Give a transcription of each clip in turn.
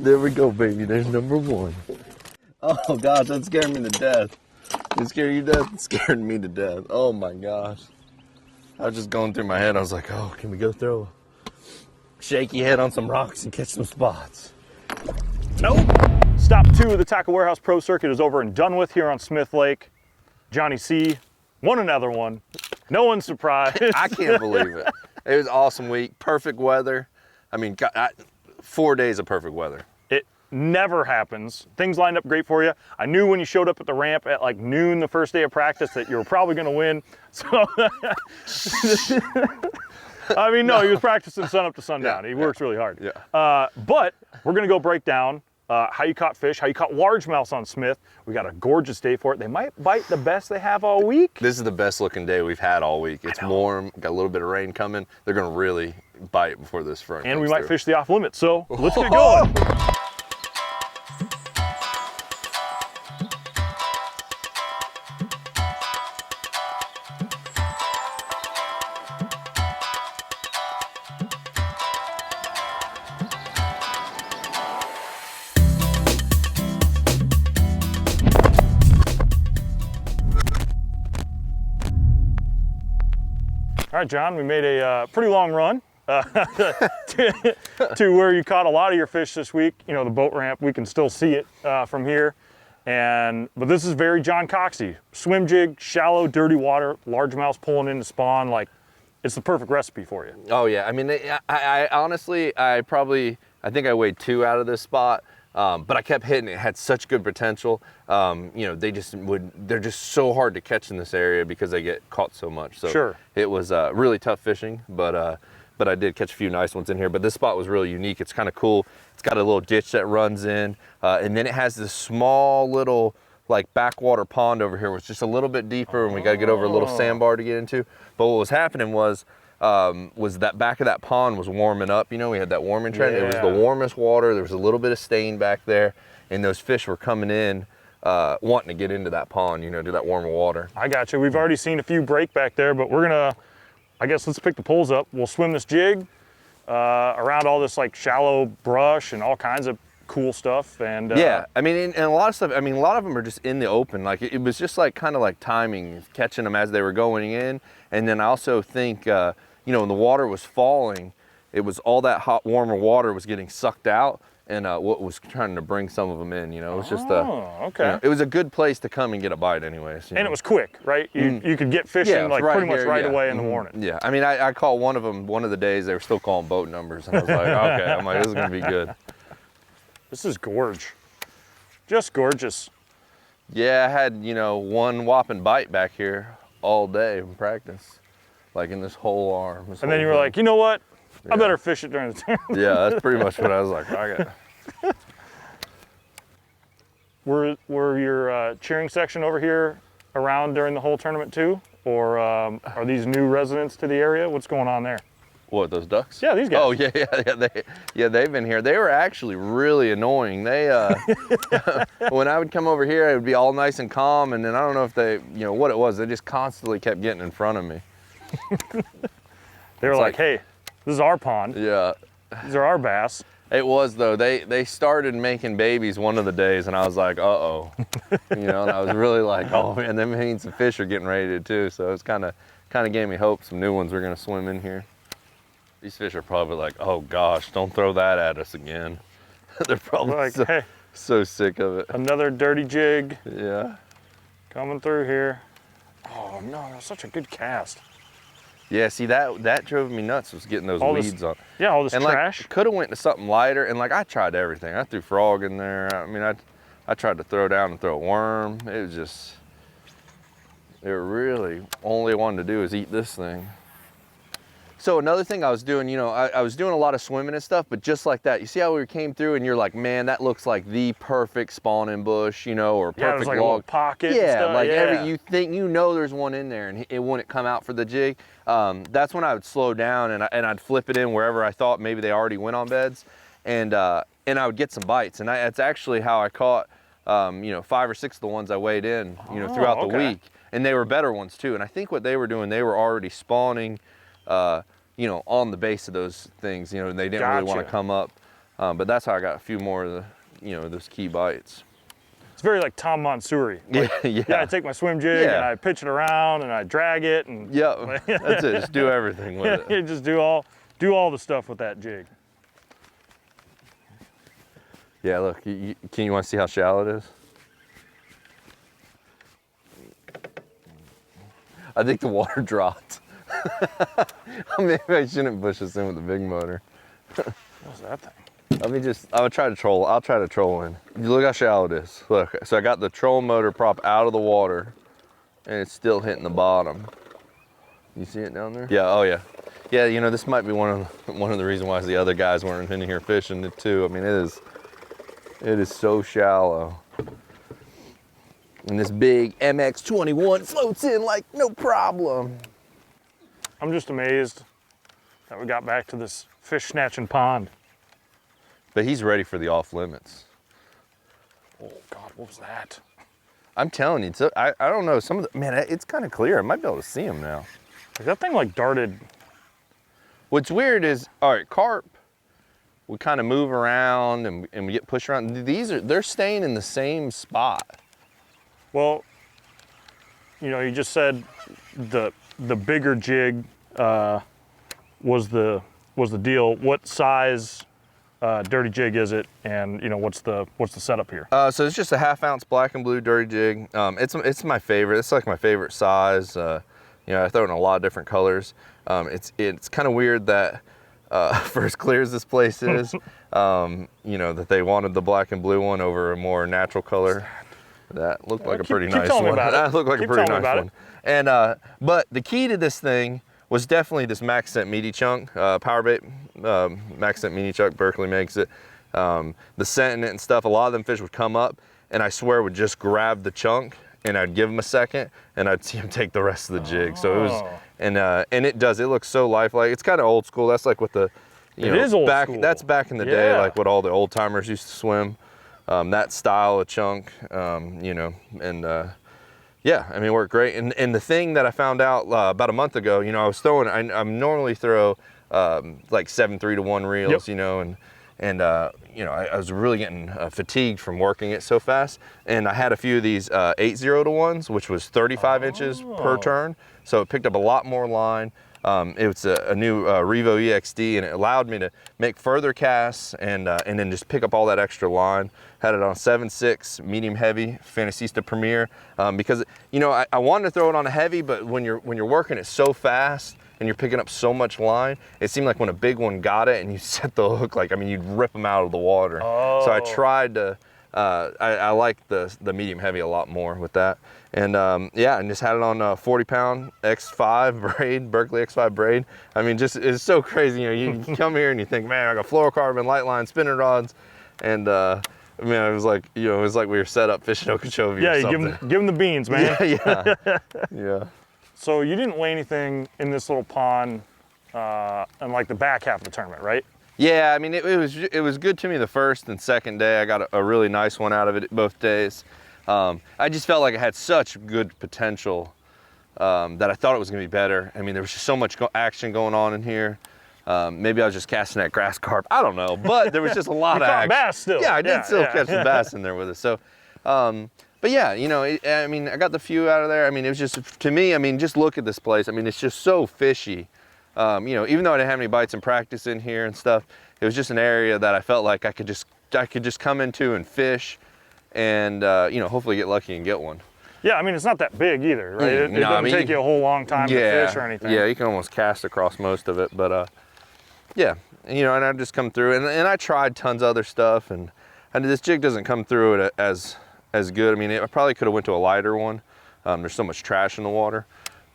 There we go, baby. There's number one. Oh gosh, that scared me to death. It scared you to death? It scared me to death. Oh my gosh. I was just going through my head. I was like, oh, can we go throw a shaky head on some rocks and catch some spots? Nope. Stop 2 of the Tackle Warehouse Pro Circuit is over and done with here on Smith Lake. Johnny C won another one. No one's surprised. I can't believe it. It was an awesome week. Perfect weather. I mean, 4 days of perfect weather. It never happens. Things lined up great for you. I knew when you showed up at the ramp at like noon the first day of practice that you were probably going to win. So, I mean, no, he was practicing sun up to sundown. He works really hard. Yeah. But we're going to go break down how you caught fish, how you caught largemouths on Smith. We got a gorgeous day for it. They might bite the best they have all week. This is the best looking day we've had all week. It's warm, got a little bit of rain coming. They're going to really bite before this front. And we might fish the off limit. So let's get going. All right, John, we made a pretty long run to where you caught a lot of your fish this week. You know, the boat ramp, we can still see it from here. But this is very John Coxey. Swim jig, shallow, dirty water, largemouths pulling in to spawn. Like, it's the perfect recipe for you. Oh yeah, I mean, I honestly, I think I weighed 2 out of this spot. But I kept hitting it. It had such good potential. You know, they're just so hard to catch in this area because they get caught so much. So sure. It was really tough fishing, but I did catch a few nice ones in here. But this spot was really unique. It's kind of cool. It's got a little ditch that runs in, and then it has this small little like backwater pond over here, which is just a little bit deeper, and we got to get over a little sandbar to get into. But what was happening was that back of that pond was warming up. You know, we had that warming trend. Yeah. It was the warmest water. There was a little bit of stain back there, and those fish were coming in, wanting to get into that pond, you know, to that warmer water. I got you. We've already seen a few break back there, but we're gonna, I guess let's pick the poles up. We'll swim this jig around all this like shallow brush and all kinds of cool stuff. And yeah, I mean, and a lot of stuff, I mean, a lot of them are just in the open. Like it was just like kind of like timing, catching them as they were going in. And then I also think, you know, when the water was falling, it was all that hot, warmer water was getting sucked out, and what was trying to bring some of them in, you know. It was just okay. You know, it was a good place to come and get a bite anyways. And it was quick, right? You could get fishing like pretty much right away in the morning. Yeah, I mean, I caught one of them one of the days. They were still calling boat numbers, and I was like, okay, I'm like, this is gonna be good. This is gorge. Just gorgeous. Yeah, I had, you know, one whopping bite back here all day in practice, like in this whole arm. And then you were like, you know what? I better fish it during the tournament. Yeah, that's pretty much what I was like. I got. Were your cheering section over here around during the whole tournament too? Or are these new residents to the area? What's going on there? What, those ducks? Yeah, these guys. Oh yeah, they've been here. They were actually really annoying. They when I would come over here, it would be all nice and calm, and then I don't know if they, you know, what it was. They just constantly kept getting in front of me. They were like, hey, this is our pond. Yeah. These are our bass. It was though. They started making babies one of the days, and I was like, uh-oh. You know, and I was really like, oh man, that means the fish are getting ready to too. So it's kind of gave me hope some new ones were gonna swim in here. These fish are probably like, oh gosh, don't throw that at us again. They're probably like, hey, so sick of it. Another dirty jig. Yeah. Coming through here. Oh no, that's such a good cast. Yeah, see that drove me nuts, was getting those weeds on. Yeah, all this trash. Like, could have went to something lighter, and like I tried everything. I threw frog in there. I mean, I tried to throw down and throw a worm. It was just, it really only wanted to do is eat this thing. So another thing I was doing, you know, I was doing a lot of swimming and stuff, but just like that, you see how we came through and you're like, man, that looks like the perfect spawning bush, you know, or perfect like log. A little pocket. Yeah, like you think, you know, there's one in there, and it wouldn't come out for the jig. That's when I would slow down and I'd flip it in wherever I thought maybe they already went on beds, and I would get some bites. And that's actually how I caught, you know, 5 or 6 of the ones I weighed in, you know, throughout the week, and they were better ones too. And I think what they were doing, they were already spawning, you know, on the base of those things, you know, and they didn't really want to come up. But that's how I got a few more of the, those key bites. It's very like Tom Monsoori. Like, yeah, I take my swim jig and I pitch it around and I drag it and that's it. Just do everything with it. Just do all the stuff with that jig. Yeah, look, you want to see how shallow it is? I think the water dropped. Maybe I shouldn't push this in with the big motor. What's that thing? I'll try to troll in. Look how shallow it is. Look, so I got the trolling motor prop out of the water and it's still hitting the bottom. You see it down there? Yeah, oh yeah. Yeah, this might be one of the reasons why the other guys weren't in here fishing it too. I mean, it is so shallow. And this big MX-21 floats in like no problem. I'm just amazed that we got back to this fish snatching pond. But he's ready for the off limits. Oh God, what was that? I'm telling you, I don't know, man, it's kind of clear. I might be able to see him now. Like that thing like darted. What's weird is, all right, carp, we kind of move around and we get pushed around. They're staying in the same spot. Well, you just said the bigger jig was the deal. What size dirty jig is it, and what's the setup here? So it's just a 1/2 ounce black and blue dirty jig. It's my favorite. It's like my favorite size. I throw it in a lot of different colors. It's kind of weird that for as clear as this place is, that they wanted the black and blue one over a more natural color. That looked like a pretty nice one. That looked like a pretty nice one. And but the key to this thing was definitely this Max Scent Meaty Chunk, power bait, Max Scent Meaty Chunk, Berkeley makes it. The scent in it and stuff, a lot of them fish would come up and I swear would just grab the chunk and I'd give them a second and I'd see them take the rest of the jig. So it was, and it looks so lifelike. It's kind of old school. That's like what it is old school. That's back in the day, like what all the old timers used to swim. That style of chunk, yeah, I mean, it worked great. And the thing that I found out about a month ago, I was throwing, I normally throw like 7-3-1 reels, I was really getting fatigued from working it so fast. And I had a few of these 8-0-1s, which was 35 inches per turn. So it picked up a lot more line. It was a new Revo EXD, and it allowed me to make further casts and then just pick up all that extra line. Had it on 7.6 medium heavy Fantasista Premier because I wanted to throw it on a heavy, but when you're working it so fast and you're picking up so much line, it seemed like when a big one got it and you set the hook, you'd rip them out of the water. So I tried to. I like the medium heavy a lot more with that. And and just had it on a 40-pound X5 braid, Berkeley X5 braid. I mean, it's so crazy. You come here and you think, man, I got fluorocarbon, light line, spinning rods, and it was like, we were set up fishing Okeechobee. Yeah, or you something. give them the beans, man. Yeah. So you didn't weigh anything in this little pond in like the back half of the tournament, right? Yeah, I mean, it was good to me the first and second day. I got a really nice one out of it both days. I just felt like it had such good potential that I thought it was going to be better. I mean, there was just so much action going on in here. Maybe I was just casting that grass carp. I don't know, but there was just a lot of action. Bass still. Yeah, I did still catch the bass in there with it. So, but yeah, I mean, I got the few out of there. I mean, it was just, to me, I mean, just look at this place. I mean, it's just so fishy. Even though I didn't have any bites in practice in here and stuff, it was just an area that I felt like I could just come into and fish and, hopefully get lucky and get one. Yeah, I mean, it's not that big either, right? It doesn't take you a whole long time to fish or anything. Yeah, you can almost cast across most of it, but yeah, and I've just come through and I tried tons of other stuff and this jig doesn't come through it as good. I mean, I probably could have went to a lighter one. There's so much trash in the water,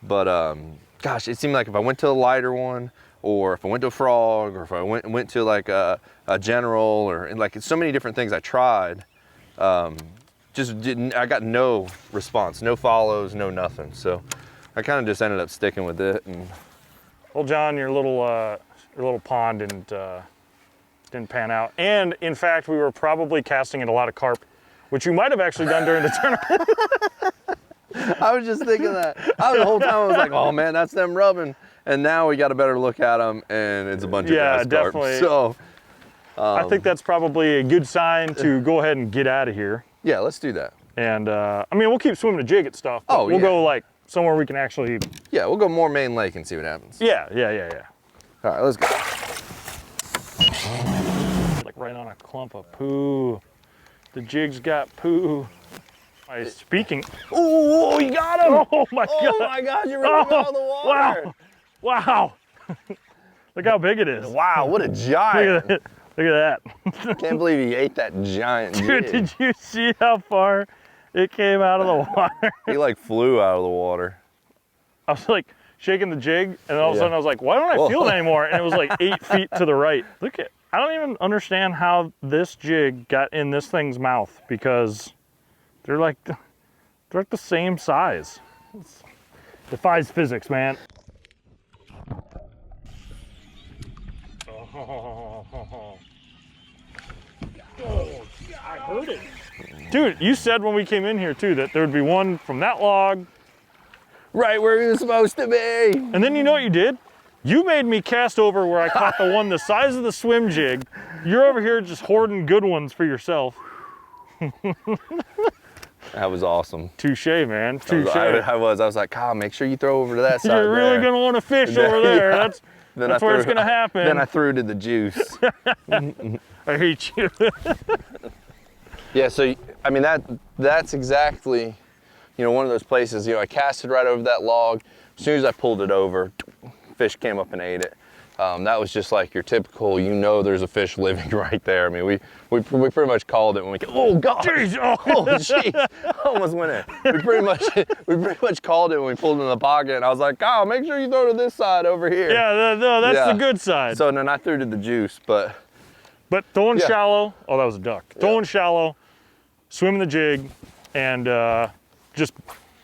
but gosh, it seemed like if I went to a lighter one, or if I went to a frog, or if I went to like a general, or like so many different things I tried, I got no response, no follows, no nothing. So I kind of just ended up sticking with it. And well, John, your little pond didn't pan out. And in fact, we were probably casting at a lot of carp, which you might have actually done during the tournament. I was just thinking that. The whole time I was like, oh man, that's them rubbing. And now we got a better look at them and it's a bunch of grass carp. Definitely. So, I think that's probably a good sign to go ahead and get out of here. Yeah, let's do that. And I mean, we'll keep swimming the jig at stuff. But we'll go like somewhere we can actually. Yeah, we'll go more main lake and see what happens. Yeah. All right, let's go. Like right on a clump of poo. The jig's got poo. Speaking. Oh, you got him! Oh my God! Oh my God! You're running out of the water! Wow! Look how big it is. Wow! What a giant! Look at that! Can't believe he ate that giant Dude, jig. did you see how far it came out of the water? He like flew out of the water. I was like shaking the jig, and all of a sudden I was like, "Why don't I feel it anymore?" And it was like 8 feet to the right. Look at. I don't even understand how this jig got in this thing's mouth because they're like the same size. It defies physics, man. Oh, I heard it. Dude, you said when we came in here too that there would be one from that log. Right where he was supposed to be. And then you know what you did? You made me cast over where I caught the one the size of the swim jig. You're over here just hoarding good ones for yourself. That was awesome. Touche, man. Touche. I was like, Kyle, make sure you throw over to that side. You're really going to want to fish over there. Yeah. That's where it's going to happen. Then I threw to the juice. I hate you. Yeah, so, I mean, that's exactly, you know, one of those places, you know, I casted right over that log. As soon as I pulled it over, fish came up and ate it. That was just like your typical, you know, there's a fish living right there. I mean, we pretty much called it when we, oh God, Jeez, oh jeez, almost went in. We pretty much called it when we pulled in the pocket, and I was like, Kyle, make sure you throw to this side over here. Yeah, no, that's the good side. So then I threw to the juice, but throwing shallow, oh, that was a duck. Throwing shallow, swimming the jig, and just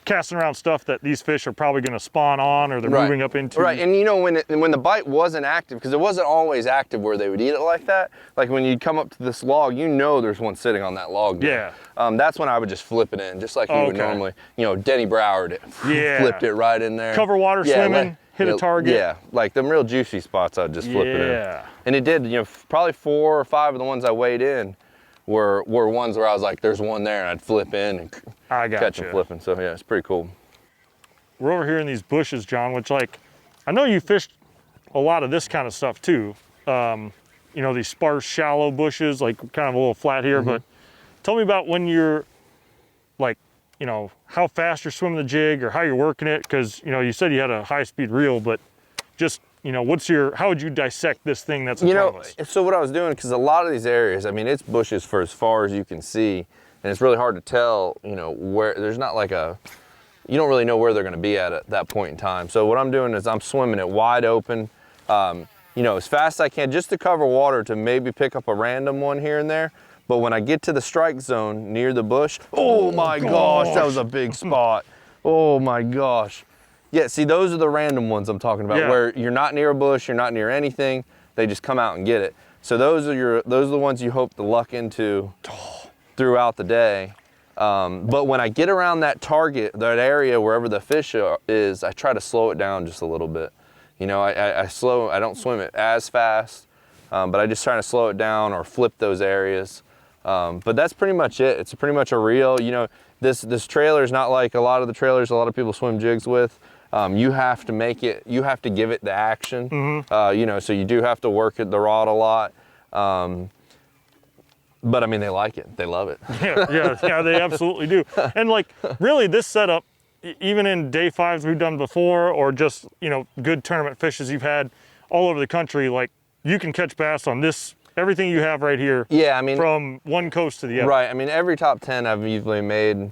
casting around stuff that these fish are probably going to spawn on or they're moving up into. Right, and you know, when the bite wasn't active, because it wasn't always active where they would eat it like that, like when you'd come up to this log, you know there's one sitting on that log there. Yeah. That's when I would just flip it in, just like you would normally, you know, Denny Broward it, flipped it right in there. Cover water swimming, hit a target. Yeah, like them real juicy spots, I'd just flip it in. Yeah. And it did, you know, probably 4 or 5 of the ones I weighed in were ones where I was like, there's one there, and I'd flip in and catch them flipping. So yeah, it's pretty cool. We're over here in these bushes, John, which, like, I know you fished a lot of this kind of stuff too. You know, these sparse, shallow bushes, like kind of a little flat here, but tell me about when you're like, you know, how fast you're swimming the jig or how you're working it. Cause you know, you said you had a high speed reel, but just, you know, how would you dissect this thing that's in front of us? So what I was doing, cause a lot of these areas, I mean, it's bushes for as far as you can see, and it's really hard to tell, you know, where there's not like you don't really know where they're going to be at that point in time. So what I'm doing is I'm swimming it wide open, you know, as fast as I can, just to cover water to maybe pick up a random one here and there. But when I get to the strike zone near the bush, oh my gosh, that was a big spot. Oh my gosh. Yeah, see, those are the random ones I'm talking about, where you're not near a bush, you're not near anything, they just come out and get it. So those are the ones you hope to luck into throughout the day. But when I get around that target, that area, wherever the fish is, I try to slow it down just a little bit. You know, I don't swim it as fast, but I just try to slow it down or flip those areas. But that's pretty much it. It's pretty much a reel. You know, this trailer is not like a lot of the trailers a lot of people swim jigs with. You have to give it the action. You know, so you do have to work at the rod a lot. But I mean, they like it. They love it. Yeah, they absolutely do. And like, really, this setup, even in day 5s we've done before, or just, you know, good tournament fishes you've had all over the country, like, you can catch bass on this, everything you have right here. Yeah, I mean, from one coast to the other. Right. I mean, every top 10 I've usually made,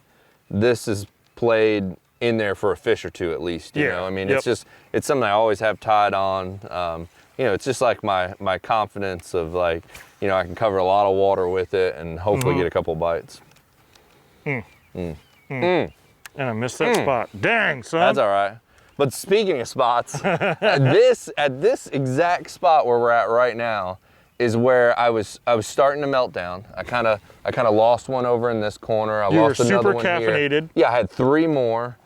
this is played in there for a fish or two at least. You know, I mean, it's something I always have tied on. You know, it's just like my confidence of, like, you know, I can cover a lot of water with it and hopefully get a couple bites. And I missed that spot. Dang, son. That's all right. But speaking of spots, at this exact spot where we're at right now is where I was starting to melt down. I kind of lost one over in this corner. You lost were another super one caffeinated. Here. Yeah, I had 3 more.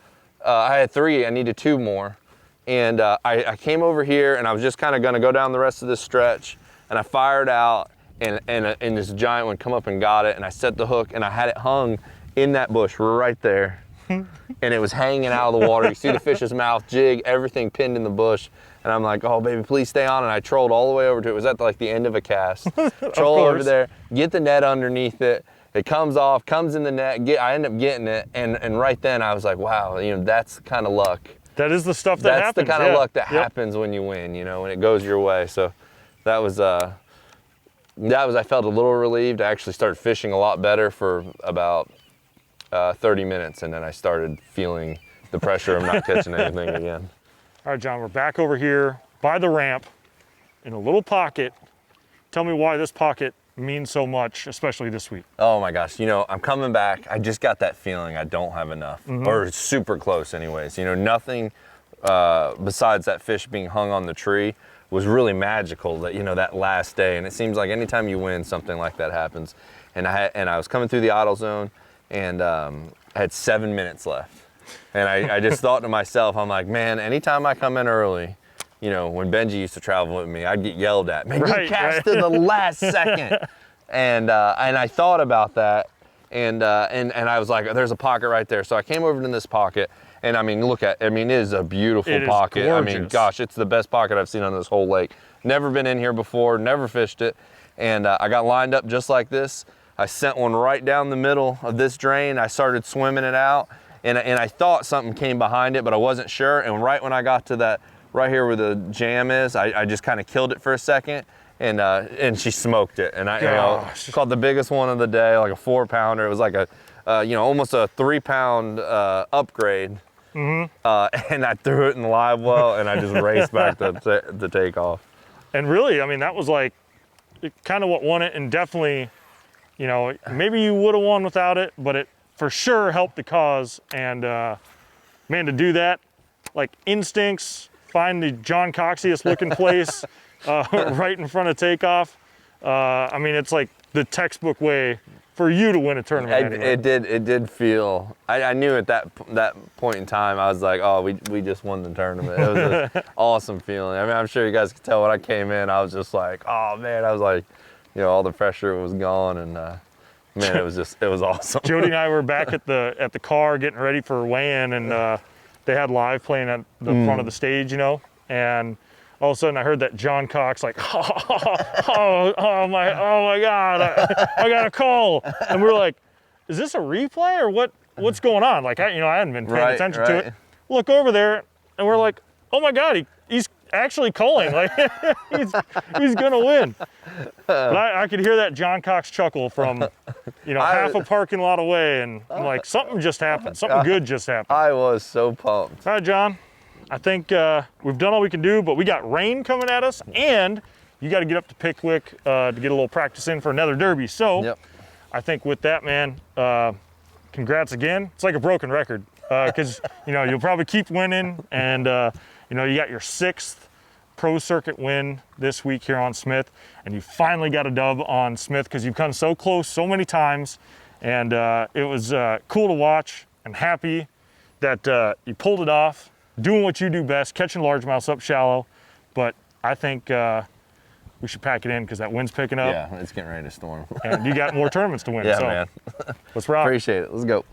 I had 3. I needed 2 more. And I came over here and I was just kind of going to go down the rest of this stretch, and I fired out, and this giant one come up and got it, and I set the hook, and I had it hung in that bush right there. And it was hanging out of the water. You see the fish's mouth, jig, everything pinned in the bush. And I'm like, oh, baby, please stay on. And I trolled all the way over to it. It was at like the end of a cast. Troll over there, get the net underneath it. It comes off, comes in the net. I end up getting it. And right then I was like, wow, you know, that's the kind of luck. That is the stuff that happens. That's the kind of luck that happens when you win, you know, when it goes your way. So that was, I felt a little relieved. I actually started fishing a lot better for about 30 minutes, and then I started feeling the pressure of not catching anything again. All right, John, we're back over here by the ramp in a little pocket. Tell me why this pocket means so much, especially this week. Oh my gosh, you know, I'm coming back. I just got that feeling I don't have enough, or super close anyways. You know, nothing besides that fish being hung on the tree was really magical, that, you know, that last day. And it seems like anytime you win, something like that happens. And I was coming through the idle zone, and I had 7 minutes left. And I just thought to myself, I'm like, man, anytime I come in early, you know, when Benji used to travel with me, I'd get yelled at. Man, you cast to the last second. And I thought about that, and I was like, there's a pocket right there. So I came over to this pocket, and I mean, it is a beautiful pocket. Gorgeous. I mean, gosh, it's the best pocket I've seen on this whole lake. Never been in here before, never fished it. And I got lined up just like this. I sent one right down the middle of this drain. I started swimming it out, and I thought something came behind it, but I wasn't sure. And right when I got to that, right here where the jam is, I just kind of killed it for a second, and she smoked it. And I caught the biggest one of the day, like a 4-pounder. It was like a, almost a 3-pound upgrade. And I threw it in the live well, and I just raced back to take off. And really, I mean, that was like kind of what won it, and definitely, you know, maybe you would have won without it, but it for sure helped the cause. And man, to do that, like instincts, find the John Coxiest looking place right in front of takeoff. I mean, it's like the textbook way for you to win a tournament. Anyway. It did feel, I knew at that point in time, I was like, oh, we just won the tournament. It was an awesome feeling. I mean, I'm sure you guys could tell when I came in, I was just like, oh man, I was like, you know, all the pressure was gone, and man, it was awesome. Jody and I were back at the car getting ready for weigh-in, and they had live playing at the front of the stage, you know, and all of a sudden I heard that John Cox like, oh my God, I got a call, and we were like, is this a replay or what's going on? Like, I hadn't been paying attention to it. Look over there, and we're like, oh my God, he's actually calling, like he's gonna win. But I could hear that John Cox chuckle from, you know, half a parking lot away, and I'm like, something just happened. Something good just happened. I was so pumped. All right, John, I think we've done all we can do, but we got rain coming at us, and you got to get up to Pickwick to get a little practice in for another derby. So I think with that, man, congrats again. It's like a broken record, because you know, you'll probably keep winning, and you know, you got your 6th pro circuit win this week here on Smith, and you finally got a dub on Smith, because you've come so close so many times, and it was cool to watch, and happy that you pulled it off, doing what you do best, catching largemouths up shallow. But I think we should pack it in, because that wind's picking up. Yeah, it's getting ready to storm. And you got more tournaments to win. Yeah, so man. Let's rock. Appreciate it. Let's go.